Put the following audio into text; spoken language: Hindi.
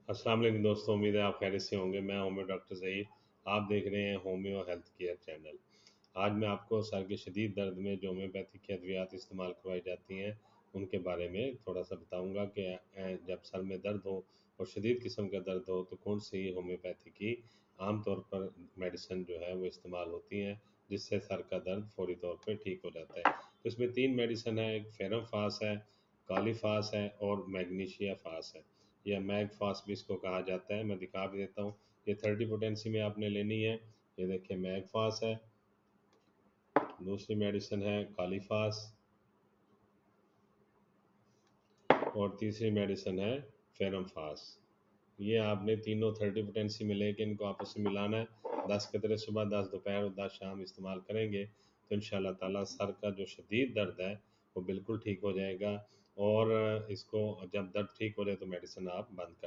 अस्सलाम वालेकुम दोस्तों, उम्मीद है आप खैरियत से होंगे। मैं होम्यो डॉक्टर ज़हीर। आप देख रहे हैं होम्यो हेल्थ केयर चैनल। आज मैं आपको सर के शदीद दर्द में जो होम्योपैथिक की अद्वियात इस्तेमाल करवाई जाती हैं उनके बारे में थोड़ा सा बताऊंगा कि जब सर में दर्द हो और शदीद किस्म का दर्द हो तो कौन सी होम्योपैथी की आम तौर पर मेडिसिन जो है वो इस्तेमाल होती हैं जिससे सर का दर्द फौरी तौर पर ठीक हो जाता है। तो इसमें तीन मेडिसिन है, एक फेरम फास है, कालीफास है और मैग्नीशिया फास है, या मैग फास्ट भी इसको कहा जाता है। मैं दिखा भी देता हूँ। ये 30 पोटेंसी में आपने लेनी है। ये देखिए मैग फास्ट है, दूसरी मेडिसिन है कालीफास और तीसरी मेडिसिन है फेरम फास। ये आपने तीनों 30 पोटेंसी में लेके इनको आपस में मिलाना है। 10 कतरे सुबह, 10 दोपहर और 10 शाम इस्तेमाल करेंगे तो इंशाल्लाह ताला सर का जो शदीद दर्द है वो बिल्कुल ठीक हो जाएगा। और इसको जब दर्द ठीक हो जाए तो मेडिसिन आप बंद कर